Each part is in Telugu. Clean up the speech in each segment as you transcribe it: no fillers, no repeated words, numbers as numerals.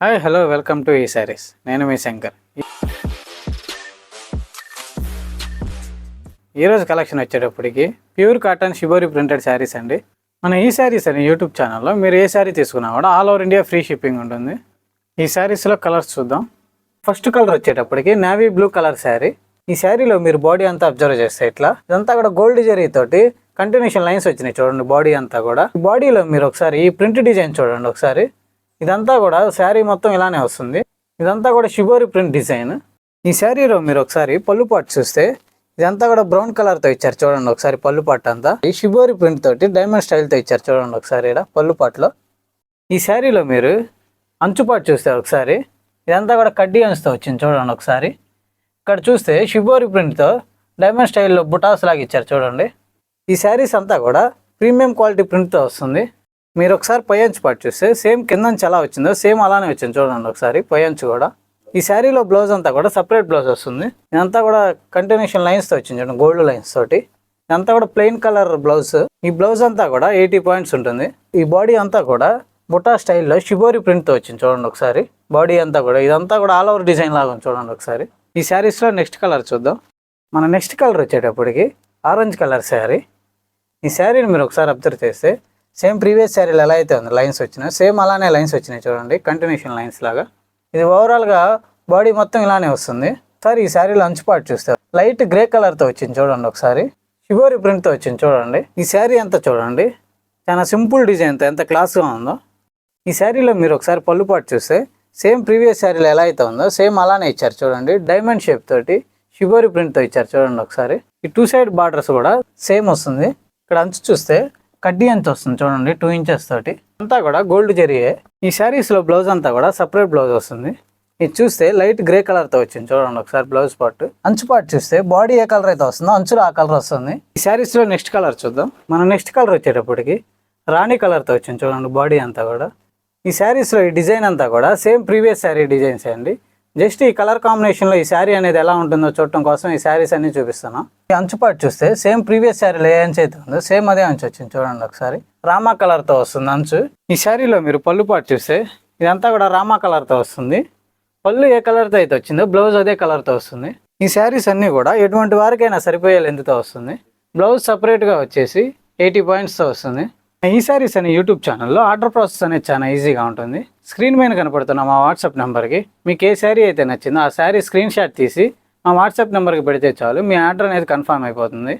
హాయ్ హలో వెల్కమ్ టు ఈ శారీస్. నేను మీ శంకర్. ఈరోజు కలెక్షన్ వచ్చేటప్పటికి pure cotton shibori printed saris అండి. మన ఈ శారీస్ అనే యూట్యూబ్ ఛానల్లో మీరు ఏ శారీ తీసుకున్నా కూడా all over India free shipping ఉంటుంది. ఈ శారీస్లో కలర్స్ చూద్దాం. ఫస్ట్ కలర్ వచ్చేటప్పటికి నేవీ బ్లూ కలర్ శారీ. ఈ శారీలో మీరు బాడీ అంతా అబ్జర్వ్ చేస్తే ఇట్లా ఇదంతా కూడా గోల్డ్ జరీ తోటి కంటిన్యూషన్ లైన్స్ వచ్చినాయి చూడండి. బాడీ అంతా కూడా బాడీలో మీరు ఒకసారి ఈ ప్రింట్ డిజైన్ చూడండి ఒకసారి. ఇదంతా కూడా శారీ మొత్తం ఇలానే వస్తుంది. ఇదంతా కూడా షిబోరి ప్రింట్ డిజైన్. ఈ శారీలో మీరు ఒకసారి పళ్ళు పాటు చూస్తే ఇదంతా కూడా బ్రౌన్ కలర్తో ఇచ్చారు చూడండి ఒకసారి. పళ్ళు పాటు అంతా ఈ షిబోరి ప్రింట్ తోటి డైమండ్ స్టైల్తో ఇచ్చారు చూడండి ఒకసారి ఇక్కడ పళ్ళు పాటులో. ఈ శారీలో మీరు అంచుపాటు చూస్తే ఒకసారి ఇదంతా కూడా కడ్డీ అంచుతో వచ్చింది చూడండి ఒకసారి. ఇక్కడ చూస్తే షిబోరి ప్రింట్తో డైమండ్ స్టైల్లో బుటాస్ లాగా ఇచ్చారు చూడండి. ఈ శారీస్ అంతా కూడా ప్రీమియం క్వాలిటీ ప్రింట్తో వస్తుంది. మీరు ఒకసారి పైయంచు పాటు చూస్తే సేమ్ కింద నుంచి ఎలా వచ్చిందో సేమ్ అలానే వచ్చింది చూడండి ఒకసారి పైయంచు కూడా. ఈ శారీలో బ్లౌజ్ అంతా కూడా సపరేట్ బ్లౌజ్ వస్తుంది. ఇదంతా కూడా కంటిన్యూషన్ లైన్స్తో వచ్చింది చూడండి, గోల్డ్ లైన్స్ తోటి. ఇదంతా కూడా ప్లెయిన్ కలర్ బ్లౌజ్. ఈ బ్లౌజ్ అంతా కూడా 80 పాయింట్స్ ఉంటుంది. ఈ బాడీ అంతా కూడా బుటా స్టైల్లో షిబోరి ప్రింట్తో వచ్చింది చూడండి ఒకసారి. బాడీ అంతా కూడా ఇదంతా కూడా ఆల్ ఓవర్ డిజైన్ లాగా ఉంది చూడండి ఒకసారి. ఈ శారీస్లో నెక్స్ట్ కలర్ చూద్దాం. మన నెక్స్ట్ కలర్ వచ్చేటప్పటికి ఆరెంజ్ కలర్ శారీ. ఈ శారీని మీరు ఒకసారి అబ్జర్వ్ చేస్తే సేమ్ ప్రీవియస్ శారీలో ఎలా అయితే ఉంది లైన్స్ వచ్చినాయి సేమ్ అలానే లైన్స్ వచ్చినాయి చూడండి, కంటిన్యూషన్ లైన్స్ లాగా. ఇది ఓవరాల్గా బాడీ మొత్తం ఇలానే వస్తుంది. ఒకసారి ఈ శారీలో అంచుపాటు చూస్తే లైట్ గ్రే కలర్తో వచ్చింది చూడండి ఒకసారి. షిబోరి ప్రింట్తో వచ్చింది చూడండి. ఈ శారీ అంతా చూడండి చాలా సింపుల్ డిజైన్తో ఎంత క్లాస్గా ఉందో. ఈ శారీలో మీరు ఒకసారి పళ్ళు పాటు చూస్తే సేమ్ ప్రీవియస్ శారీలో ఎలా అయితే ఉందో సేమ్ అలానే ఇచ్చారు చూడండి. డైమండ్ షేప్ తోటి షిబోరి ప్రింట్తో ఇచ్చారు చూడండి ఒకసారి. ఈ 2 సైడ్ బార్డర్స్ కూడా సేమ్ వస్తుంది. ఇక్కడ అంచు చూస్తే కడ్డీ అంత వస్తుంది చూడండి 2 ఇంచెస్ తోటి. అంతా కూడా గోల్డ్ జరీయే. ఈ శారీస్లో బ్లౌజ్ అంతా కూడా సపరేట్ బ్లౌజ్ వస్తుంది. ఇది చూస్తే లైట్ గ్రే కలర్తో వచ్చింది చూడండి ఒకసారి బ్లౌజ్ పార్ట్. అంచు పార్ట్ చూస్తే బాడీ ఏ కలర్ అయితే వస్తుందో అంచులో ఆ కలర్ వస్తుంది. ఈ శారీస్లో నెక్స్ట్ కలర్ చూద్దాం. మన నెక్స్ట్ కలర్ వచ్చేటప్పటికి రాణి కలర్తో వచ్చింది చూడండి బాడీ అంతా కూడా. ఈ శారీస్లో ఈ డిజైన్ అంతా కూడా సేమ్ ప్రీవియస్ శారీ డిజైన్స్ అండి. జస్ట్ ఈ కలర్ కాంబినేషన్లో ఈ శారీ అనేది ఎలా ఉంటుందో చూడటం కోసం ఈ శారీస్ అన్ని చూపిస్తాను. ఈ అంచుపాటు చూస్తే సేమ్ ప్రీవియస్ శారీలో ఏ అంచు అయితే ఉందో సేమ్ అదే అంచు వచ్చింది చూడండి ఒకసారి. రామా కలర్తో వస్తుంది అంచు. ఈ శారీలో మీరు పళ్ళు పాటు చూస్తే ఇదంతా కూడా రామా కలర్తో వస్తుంది. పళ్ళు ఏ కలర్తో అయితే వచ్చిందో బ్లౌజ్ అదే కలర్తో వస్తుంది. ఈ శారీస్ అన్నీ కూడా ఎటువంటి వారికైనా సరిపోయే లెంత్తో వస్తుంది. బ్లౌజ్ సపరేట్గా వచ్చేసి 80 పాయింట్స్తో వస్తుంది. ఈ శారీస్ అనే యూట్యూబ్ ఛానల్లో ఆర్డర్ ప్రాసెస్ అనేది చాలా ఈజీగా ఉంటుంది. స్క్రీన్ మీద కనపడుతున్న మా వాట్సాప్ నెంబర్కి మీకు ఏ శారీ అయితే నచ్చిందో ఆ శారీ స్క్రీన్ షాట్ తీసి మా వాట్సాప్ నెంబర్కి పెడితే చాలు మీ ఆర్డర్ అనేది కన్ఫర్మ్ అయిపోతుంది.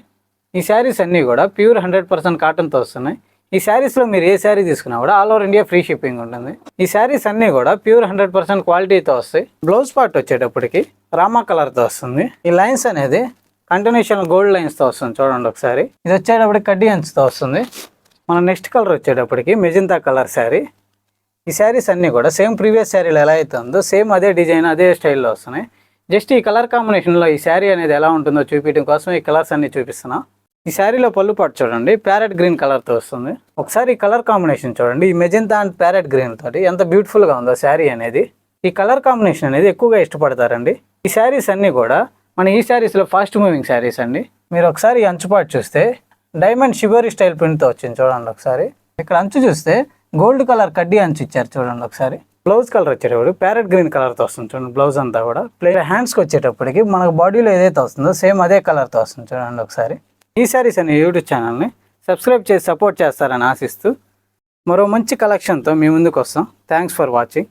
ఈ శారీస్ అన్నీ కూడా ప్యూర్ 100% కాటన్తో వస్తున్నాయి. ఈ శారీస్లో మీరు ఏ శారీ తీసుకున్నా కూడా all over India free shipping ఉంటుంది. ఈ శారీస్ అన్నీ కూడా ప్యూర్ 100% క్వాలిటీతో వస్తాయి. బ్లౌజ్ పార్ట్ వచ్చేటప్పటికి రామా కలర్తో వస్తుంది. ఈ లైన్స్ అనేది కంటిన్యూషన్ గోల్డ్ లైన్స్తో వస్తుంది చూడండి ఒకసారి. ఇది వచ్చేటప్పటికి కడ్డీ అంచుతో వస్తుంది. మన నెక్స్ట్ కలర్ వచ్చేటప్పటికి మెజంతా కలర్ శారీ. ఈ శారీస్ అన్నీ కూడా సేమ్ ప్రీవియస్ శారీలో ఎలా అయితే ఉందో సేమ్ అదే డిజైన్ అదే స్టైల్లో వస్తున్నాయి. జస్ట్ ఈ కలర్ కాంబినేషన్లో ఈ శారీ అనేది ఎలా ఉంటుందో చూపించడం కోసం ఈ కలర్స్ అన్ని చూపిస్తున్నా. ఈ శారీలో పళ్ళు పాటు చూడండి ప్యారెట్ గ్రీన్ కలర్తో వస్తుంది. ఒకసారి ఈ కలర్ కాంబినేషన్ చూడండి. ఈ మెజంతా అండ్ ప్యారెట్ గ్రీన్ తోటి ఎంత బ్యూటిఫుల్గా ఉందో శారీ అనేది. ఈ కలర్ కాంబినేషన్ అనేది ఎక్కువగా ఇష్టపడతారండి. ఈ శారీస్ అన్నీ కూడా మన ఈ శారీస్లో ఫాస్ట్ మూవింగ్ శారీస్ అండి. మీరు ఒకసారి ఈ అంచుపాటు చూస్తే డైమండ్ షిబోరి స్టైల్ ప్రింట్తో వచ్చింది చూడండి ఒకసారి. ఇక్కడ అంచు చూస్తే గోల్డ్ కలర్ కడ్డీ అంచు ఇచ్చారు చూడండి ఒకసారి. బ్లౌజ్ కలర్ వచ్చేటప్పుడు ప్యారెట్ గ్రీన్ కలర్తో వస్తుంది చూడండి. బ్లౌజ్ అంతా కూడా ప్లేన్ హ్యాండ్స్కి వచ్చేటప్పటికి మనకు బాడీలో ఏదైతే వస్తుందో సేమ్ అదే కలర్తో వస్తుంది చూడండి ఒకసారి. ఈ శారీస్ అనే యూట్యూబ్ ఛానల్ని సబ్స్క్రైబ్ చేసి సపోర్ట్ చేస్తారని ఆశిస్తూ మరో మంచి కలెక్షన్తో మీ ముందుకు వస్తాం. Thanks for watching.